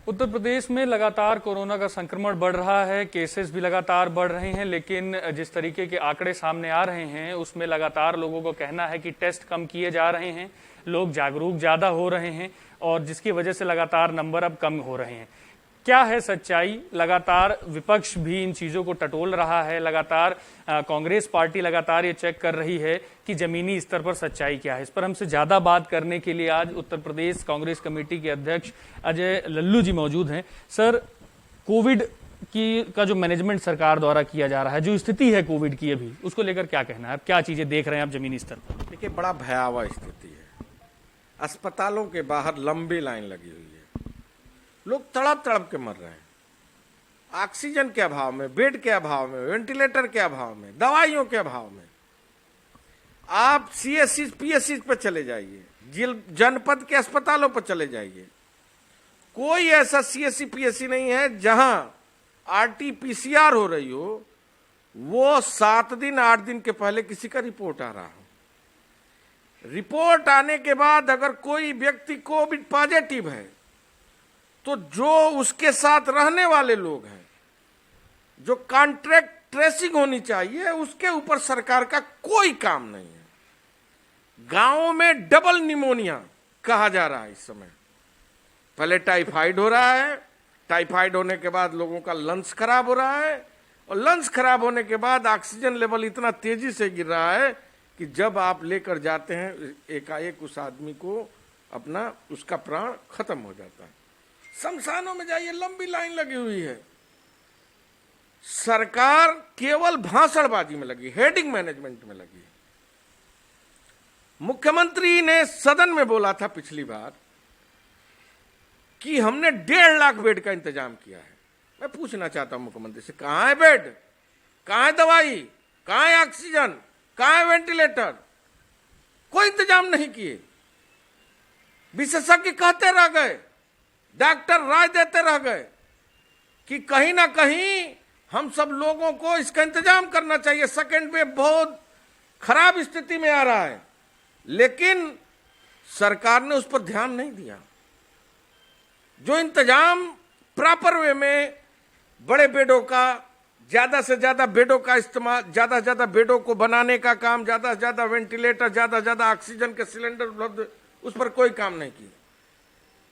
उत्तर प्रदेश में लगातार कोरोना का संक्रमण बढ़ रहा है, केसेस भी लगातार बढ़ रहे हैं, लेकिन जिस तरीके के आंकड़े सामने आ रहे हैं उसमें लगातार लोगों को कहना है कि टेस्ट कम किए जा रहे हैं, लोग जागरूक ज्यादा हो रहे हैं और जिसकी वजह से लगातार नंबर अब कम हो रहे हैं। क्या है सच्चाई? लगातार विपक्ष भी इन चीजों को टटोल रहा है, लगातार कांग्रेस पार्टी लगातार ये चेक कर रही है कि जमीनी स्तर पर सच्चाई क्या है। इस पर हमसे ज्यादा बात करने के लिए आज उत्तर प्रदेश कांग्रेस कमेटी के अध्यक्ष अजय लल्लू जी मौजूद हैं। सर, कोविड का जो मैनेजमेंट सरकार द्वारा किया जा रहा है, जो स्थिति है कोविड की अभी, उसको लेकर क्या कहना है? आप क्या चीजें देख रहे हैं आप जमीनी स्तर पर? देखिए, बड़ा भयावह स्थिति है। अस्पतालों के बाहर लंबी लाइन लगी हुई है, लोग तड़प तड़प के मर रहे हैं। ऑक्सीजन के अभाव में, बेड के अभाव में, वेंटिलेटर के अभाव में, दवाइयों के अभाव में। आप सीएससी पीएससी पर चले जाइए, जनपद के अस्पतालों पर चले जाइए, कोई ऐसा सीएससी पीएससी नहीं है जहां आरटीपीसीआर हो रही हो, वो 7 दिन 8 दिन के पहले किसी का रिपोर्ट आ रहा हो। रिपोर्ट आने के बाद अगर कोई व्यक्ति कोविड पॉजिटिव है तो जो उसके साथ रहने वाले लोग हैं, जो कॉन्ट्रैक्ट ट्रेसिंग होनी चाहिए, उसके ऊपर सरकार का कोई काम नहीं है। गांवों में डबल निमोनिया कहा जा रहा है इस समय। पहले टाइफाइड हो रहा है, टाइफाइड होने के बाद लोगों का लंग्स खराब हो रहा है, और लंग्स खराब होने के बाद ऑक्सीजन लेवल इतना तेजी से गिर रहा है कि जब आप लेकर जाते हैं एकाएक उस आदमी को, अपना उसका प्राण खत्म हो जाता है। शमशानों में जाइए, लंबी लाइन लगी हुई है। सरकार केवल भाषणबाजी में लगी, हेडिंग मैनेजमेंट में लगी है। मुख्यमंत्री ने सदन में बोला था पिछली बार कि हमने 1.5 लाख बेड का इंतजाम किया है। मैं पूछना चाहता हूं मुख्यमंत्री से, कहां है बेड, कहां है दवाई, कहां है ऑक्सीजन, कहां है वेंटिलेटर? कोई इंतजाम नहीं किए। विशेषज्ञ कहते रह गए, डॉक्टर राय देते रह गए कि कहीं ना कहीं हम सब लोगों को इसका इंतजाम करना चाहिए, सेकेंड वेव बहुत खराब स्थिति में आ रहा है। लेकिन सरकार ने उस पर ध्यान नहीं दिया। जो इंतजाम प्रॉपर वे में, बड़े बेडों का, ज्यादा से ज्यादा बेडों का इस्तेमाल, ज्यादा से ज्यादा बेडों को बनाने का काम, ज्यादा से ज्यादा वेंटिलेटर, ज्यादा से ज्यादा ऑक्सीजन के सिलेंडर उपलब्ध, उस पर कोई काम नहीं किया।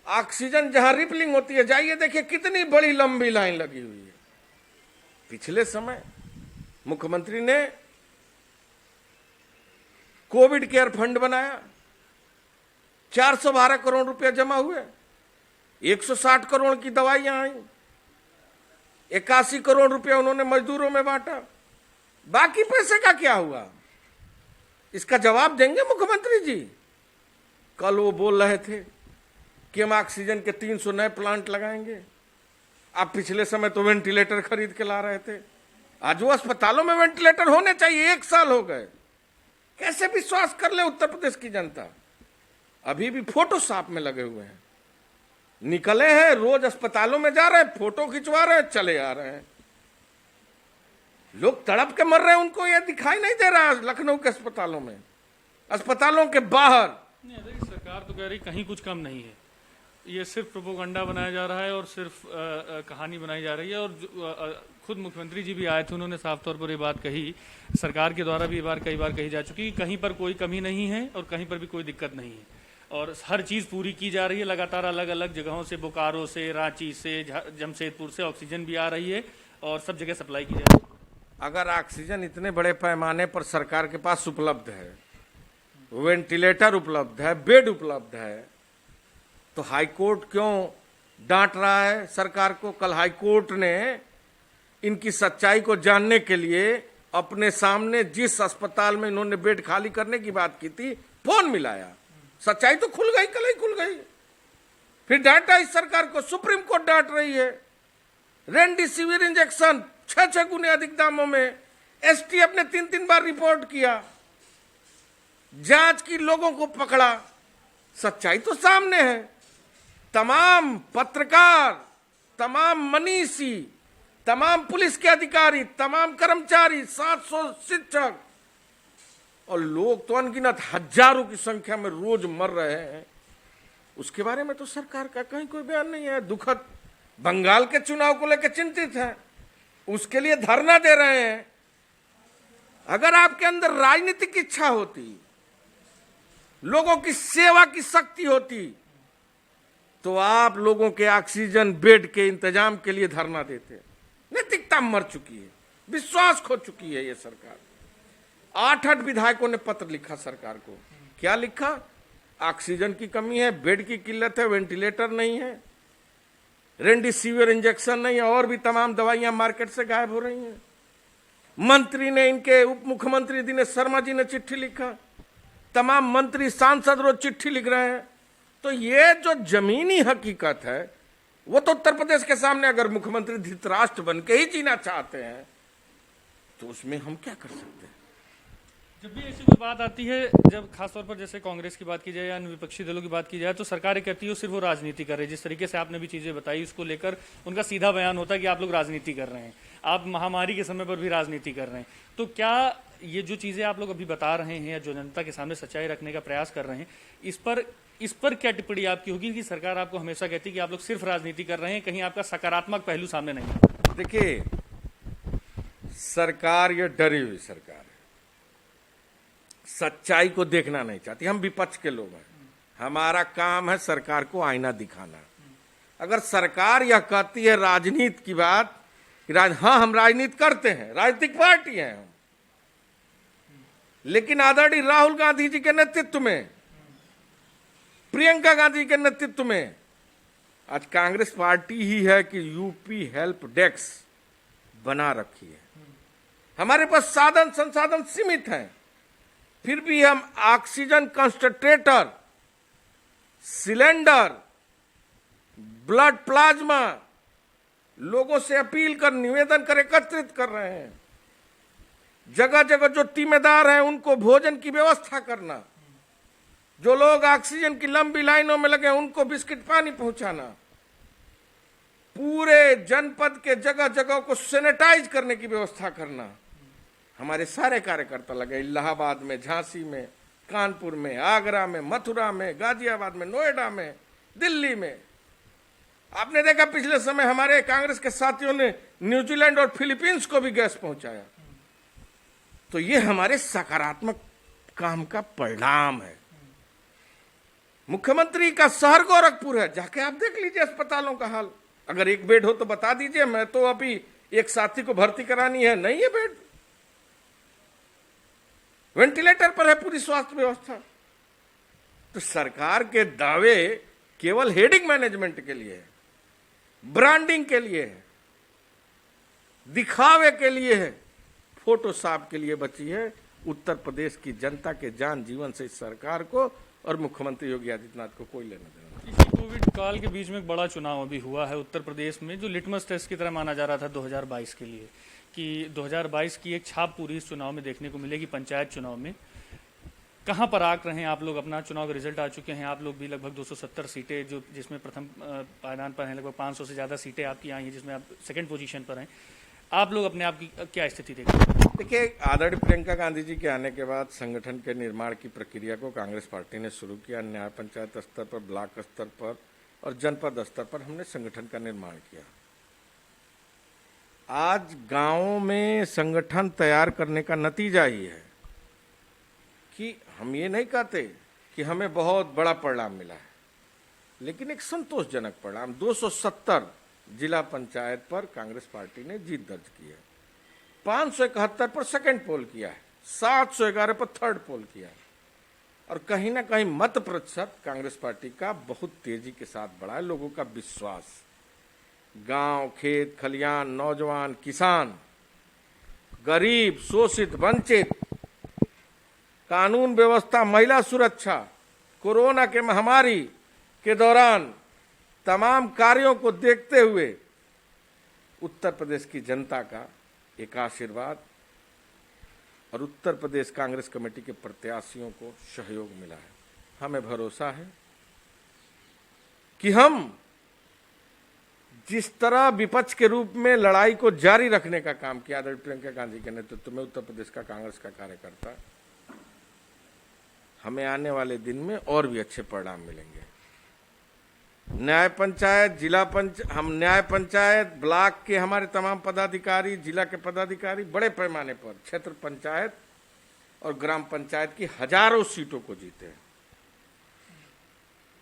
ऑक्सीजन जहां रिपलिंग होती है, जाइए देखिए कितनी बड़ी लंबी लाइन लगी हुई है। पिछले समय मुख्यमंत्री ने कोविड केयर फंड बनाया, 412 करोड़ रुपए जमा हुए, 160 करोड़ की दवाइयां आई, 81 करोड़ रुपए उन्होंने मजदूरों में बांटा। बाकी पैसे का क्या हुआ? इसका जवाब देंगे मुख्यमंत्री जी? कल वो बोल रहे थे कि हम ऑक्सीजन के 300 नए प्लांट लगाएंगे। आप पिछले समय तो वेंटिलेटर खरीद के ला रहे थे। आज वो अस्पतालों में वेंटिलेटर होने चाहिए, 1 साल हो गए। कैसे विश्वास कर ले उत्तर प्रदेश की जनता? अभी भी फोटोशॉप में लगे हुए हैं, निकले हैं, रोज अस्पतालों में जा रहे हैं, फोटो खिंचवा रहे हैं, चले आ रहे हैं। लोग तड़प के मर रहे हैं, उनको यह दिखाई नहीं दे रहा। लखनऊ के अस्पतालों में, अस्पतालों के बाहर सरकार तो कह रही कहीं कुछ कम नहीं है, ये सिर्फ प्रोपोगंडा बनाया जा रहा है और सिर्फ कहानी बनाई जा रही है। और खुद मुख्यमंत्री जी भी आए थे, उन्होंने साफ तौर पर ये बात कही, सरकार के द्वारा भी ये बात कई बार कही जा चुकी, कहीं पर कोई कमी नहीं है और कहीं पर भी कोई दिक्कत नहीं है और हर चीज़ पूरी की जा रही है। लगातार अलग अलग जगहों से, बोकारो से, रांची से, जमशेदपुर से ऑक्सीजन भी आ रही है और सब जगह सप्लाई की जा रही है। अगर ऑक्सीजन इतने बड़े पैमाने पर सरकार के पास उपलब्ध है, वेंटिलेटर उपलब्ध है, बेड उपलब्ध है, तो हाईकोर्ट क्यों डांट रहा है सरकार को? कल हाईकोर्ट ने इनकी सच्चाई को जानने के लिए अपने सामने जिस अस्पताल में इन्होंने बेड खाली करने की बात की थी, फोन मिलाया। सच्चाई तो खुल गई, कल ही खुल गई। फिर डांटा इस सरकार को, सुप्रीम कोर्ट डांट रही है। रेमडेसिविर इंजेक्शन 6 गुने अधिक दामों में, एसटीएफ ने 3 बार रिपोर्ट किया, जांच की, लोगों को पकड़ा। सच्चाई तो सामने है। तमाम पत्रकार, तमाम मनीषी, तमाम पुलिस के अधिकारी, तमाम कर्मचारी, 700 शिक्षक और लोग तो अनगिनत हजारों की संख्या में रोज मर रहे हैं। उसके बारे में तो सरकार का कहीं कोई बयान नहीं है। दुखद बंगाल के चुनाव को लेकर चिंतित हैं, उसके लिए धरना दे रहे हैं। अगर आपके अंदर राजनीतिक इच्छा होती, लोगों की सेवा की शक्ति होती, तो आप लोगों के ऑक्सीजन बेड के इंतजाम के लिए धरना देते। नैतिकता मर चुकी है, विश्वास खो चुकी है ये सरकार। 8 विधायकों ने पत्र लिखा सरकार को। क्या लिखा? ऑक्सीजन की कमी है, बेड की किल्लत है, वेंटिलेटर नहीं है, रेमडेसिविर इंजेक्शन नहीं है, और भी तमाम दवाइयां मार्केट से गायब हो रही हैं। मंत्री ने, इनके उप मुख्यमंत्री दिनेश शर्मा जी ने चिट्ठी लिखा, तमाम मंत्री सांसद रोज चिट्ठी लिख रहे हैं। तो ये जो जमीनी हकीकत है वो तो उत्तर प्रदेश के सामने, अगर मुख्यमंत्री धृतराष्ट्र बन के ही जीना चाहते हैं तो उसमें हम क्या कर सकते हैं? जब भी ऐसी कोई बात आती है, जब खासतौर पर जैसे कांग्रेस की बात की जाए या अन्य विपक्षी दलों की बात की जाए, तो सरकार ये कहती है सिर्फ वो राजनीति कर रही है। जिस तरीके से आपने भी चीजें बताई, उसको लेकर उनका सीधा बयान होता है कि आप लोग राजनीति कर रहे हैं, आप महामारी के समय पर भी राजनीति कर रहे हैं। तो क्या ये जो चीजें आप लोग अभी बता रहे हैं या जो जनता के सामने सच्चाई रखने का प्रयास कर रहे हैं, इस पर क्या टिप्पणी आपकी होगी कि सरकार आपको हमेशा कहती है कि आप लोग सिर्फ राजनीति कर रहे हैं, कहीं आपका सकारात्मक पहलू सामने नहीं है? देखिए, सरकार ये डरी हुई सरकार है, सच्चाई को देखना नहीं चाहती। हम विपक्ष के लोग हैं, हमारा काम है सरकार को आईना दिखाना। अगर सरकार यह कहती है राजनीति की बात, हाँ हम राजनीति करते हैं, राजनीतिक पार्टी हैं हम, लेकिन आदरणीय राहुल गांधी जी के नेतृत्व में, प्रियंका गांधी के नेतृत्व में आज कांग्रेस पार्टी ही है कि यूपी हेल्प डेस्क बना रखी है। हमारे पास साधन संसाधन सीमित हैं, फिर भी हम oxygen concentrator, cylinder, blood plasma लोगों से अपील कर, निवेदन कर एकत्रित कर रहे हैं। जगह जगह जो जिम्मेदार हैं उनको भोजन की व्यवस्था करना, जो लोग ऑक्सीजन की लंबी लाइनों में लगे उनको बिस्किट पानी पहुंचाना, पूरे जनपद के जगह जगह को सैनिटाइज करने की व्यवस्था करना। हमारे सारे कार्यकर्ता लगे इलाहाबाद में, झांसी में, कानपुर में, आगरा में, मथुरा में, गाजियाबाद में, नोएडा में, दिल्ली में। आपने देखा पिछले समय हमारे कांग्रेस के साथियों ने न्यूजीलैंड और फिलीपींस को भी गैस पहुंचाया। तो ये हमारे सकारात्मक काम का परिणाम है। मुख्यमंत्री का शहर गोरखपुर है, जाके आप देख लीजिए अस्पतालों का हाल। अगर एक बेड हो तो बता दीजिए, मैं तो अभी एक साथी को भर्ती करानी है, नहीं है बेड, वेंटिलेटर पर है पूरी स्वास्थ्य व्यवस्था। तो सरकार के दावे केवल हेडिंग मैनेजमेंट के लिए है, ब्रांडिंग के लिए है, दिखावे के लिए है, फोटोशॉप के लिए बची है। उत्तर प्रदेश की जनता के जान जीवन से इस सरकार को और मुख्यमंत्री योगी आदित्यनाथ को कोई लेना देना नहीं। इसी कोविड काल के बीच में एक बड़ा चुनाव अभी हुआ है उत्तर प्रदेश में, जो लिटमस टेस्ट की तरह माना जा रहा था 2022 के लिए, कि 2022 की एक छाप पूरी इस चुनाव में देखने को मिलेगी। पंचायत चुनाव में कहां पर आंक रहे हैं आप लोग? अपना चुनाव के रिजल्ट आ चुके हैं, आप लोग भी लगभग 270 सीटें, जो जिसमें प्रथम पायदान पर हैं, लगभग 500 से ज्यादा सीटें आपकी आई हैं, जिसमें आप सेकंड पोजीशन पर हैं। आप लोग अपने आप की क्या स्थिति देखते हैं? देखिए, आदरणीय प्रियंका गांधी जी के आने के बाद संगठन के निर्माण की प्रक्रिया को कांग्रेस पार्टी ने शुरू किया। न्याय पंचायत स्तर पर, ब्लॉक स्तर पर और जनपद स्तर पर हमने संगठन का निर्माण किया। आज गांवों में संगठन तैयार करने का नतीजा ही है कि हम ये नहीं कहते कि हमें बहुत बड़ा परिणाम मिला है, लेकिन एक संतोषजनक परिणाम। 270 जिला पंचायत पर कांग्रेस पार्टी ने जीत दर्ज की है, 571 पर सेकंड पोल किया है, 711 पर थर्ड पोल किया है, और कहीं ना कहीं मत प्रतिशत कांग्रेस पार्टी का बहुत तेजी के साथ बढ़ा है। लोगों का विश्वास, गांव, खेत खलियान, नौजवान, किसान, गरीब, शोषित, वंचित, कानून व्यवस्था, महिला सुरक्षा, कोरोना के महामारी के दौरान तमाम कार्यों को देखते हुए उत्तर प्रदेश की जनता का एक आशीर्वाद और उत्तर प्रदेश कांग्रेस कमेटी के प्रत्याशियों को सहयोग मिला है। हमें भरोसा है कि हम जिस तरह विपक्ष के रूप में लड़ाई को जारी रखने का काम किया आदरणीय प्रियंका गांधी के नेतृत्व में उत्तर प्रदेश का कांग्रेस का कार्यकर्ता, हमें आने वाले दिन में और भी अच्छे परिणाम मिलेंगे। न्याय पंचायत, हम न्याय पंचायत, ब्लॉक के हमारे तमाम पदाधिकारी, जिला के पदाधिकारी बड़े पैमाने पर क्षेत्र पंचायत और ग्राम पंचायत की हजारों सीटों को जीते हैं।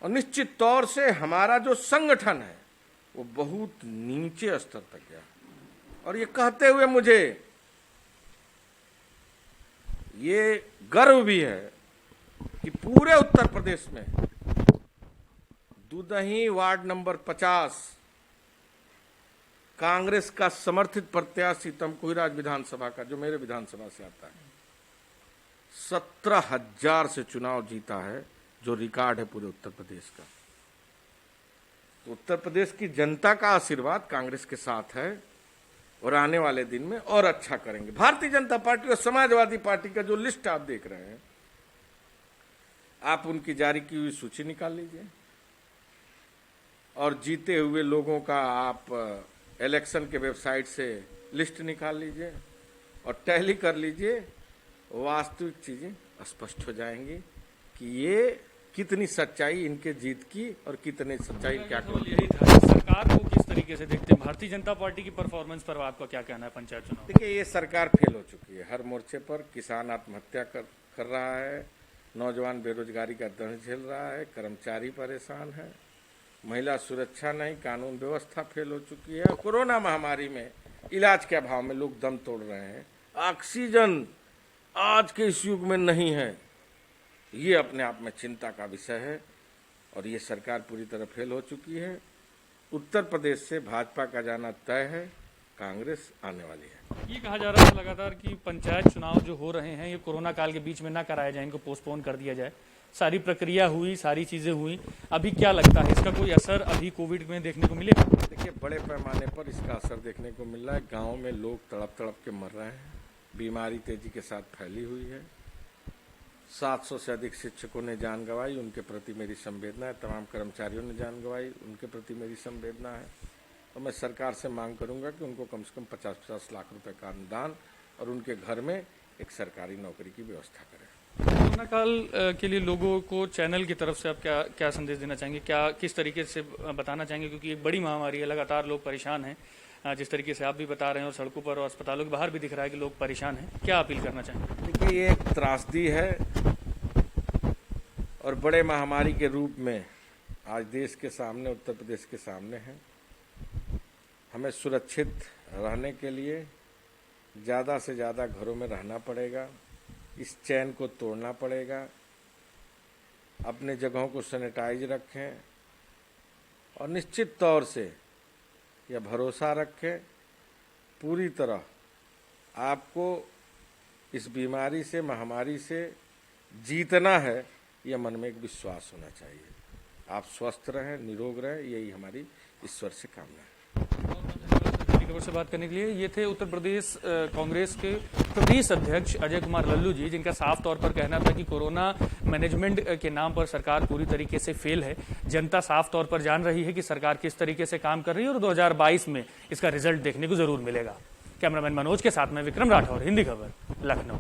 और निश्चित तौर से हमारा जो संगठन है वो बहुत नीचे स्तर तक गया। और ये कहते हुए मुझे ये गर्व भी है कि पूरे उत्तर प्रदेश में दुदही वार्ड नंबर 50 कांग्रेस का समर्थित प्रत्याशी तमकुहीराज विधानसभा का, जो मेरे विधानसभा से आता है, 17,000 से चुनाव जीता है, जो रिकॉर्ड है पूरे उत्तर प्रदेश का। तो उत्तर प्रदेश की जनता का आशीर्वाद कांग्रेस के साथ है और आने वाले दिन में और अच्छा करेंगे। भारतीय जनता पार्टी और समाजवादी पार्टी का जो लिस्ट आप देख रहे हैं, आप उनकी जारी की हुई सूची निकाल लीजिए और जीते हुए लोगों का आप इलेक्शन के वेबसाइट से लिस्ट निकाल लीजिए और टैली कर लीजिए। वास्तविक चीजें स्पष्ट हो जाएंगी कि ये कितनी सच्चाई इनके जीत की और कितनी सच्चाई क्या यही था। सरकार को किस तरीके से देखते हैं? भारतीय जनता पार्टी की परफॉर्मेंस पर आपका क्या कहना है पंचायत चुनाव? देखिए, ये सरकार फेल हो चुकी है हर मोर्चे पर। किसान आत्महत्या कर रहा है, नौजवान बेरोजगारी का दंश झेल रहा है, कर्मचारी परेशान है, महिला सुरक्षा नहीं, कानून व्यवस्था फेल हो चुकी है। कोरोना महामारी में इलाज के अभाव में लोग दम तोड़ रहे हैं। ऑक्सीजन आज के इस युग में नहीं है, ये अपने आप में चिंता का विषय है और ये सरकार पूरी तरह फेल हो चुकी है। उत्तर प्रदेश से भाजपा का जाना तय है, कांग्रेस आने वाली है। ये कहा जा रहा है लगातार कि पंचायत चुनाव जो हो रहे हैं ये कोरोना काल के बीच में ना कराए जाए, इनको पोस्टपोन कर दिया जाए। सारी प्रक्रिया हुई, सारी चीजें हुई, अभी क्या लगता है इसका कोई असर अभी कोविड में देखने को मिलेगा? देखिए, बड़े पैमाने पर इसका असर देखने को मिल रहा है। गाँव में लोग तड़प तड़प के मर रहे हैं, बीमारी तेजी के साथ फैली हुई है। 700 से अधिक शिक्षकों ने जान गंवाई, उनके प्रति मेरी संवेदना है। तमाम कर्मचारियों ने जान गंवाई, उनके प्रति मेरी संवेदना है। और मैं सरकार से मांग करूंगा कि उनको कम से कम 50-50 लाख रुपए का अनुदान और उनके घर में एक सरकारी नौकरी की व्यवस्था करें। कोरोना काल के लिए लोगों को चैनल की तरफ से आप क्या संदेश देना चाहेंगे? क्या किस तरीके से बताना चाहेंगे? क्योंकि एक बड़ी महामारी है, लगातार लोग परेशान हैं, जिस तरीके से आप भी बता रहे हैं और सड़कों पर और अस्पतालों के बाहर भी दिख रहा है कि लोग परेशान हैं। क्या अपील करना चाहेंगे? देखिए, ये एक त्रासदी है और बड़े महामारी के रूप में आज देश के सामने, उत्तर प्रदेश के सामने है। हमें सुरक्षित रहने के लिए ज़्यादा से ज़्यादा घरों में रहना पड़ेगा, इस चैन को तोड़ना पड़ेगा, अपने जगहों को सैनिटाइज रखें और निश्चित तौर से यह भरोसा रखें पूरी तरह आपको इस बीमारी से, महामारी से जीतना है, यह मन में एक विश्वास होना चाहिए। आप स्वस्थ रहें, निरोग रहें, यही हमारी ईश्वर से कामना है। खबर से बात करने के लिए ये थे उत्तर प्रदेश कांग्रेस के प्रदेश अध्यक्ष अजय कुमार लल्लू जी, जिनका साफ तौर पर कहना था कि कोरोना मैनेजमेंट के नाम पर सरकार पूरी तरीके से फेल है। जनता साफ तौर पर जान रही है कि सरकार किस तरीके से काम कर रही है और 2022 में इसका रिजल्ट देखने को जरूर मिलेगा। कैमरामैन मनोज के साथ में विक्रम राठौर, हिंदी खबर, लखनऊ।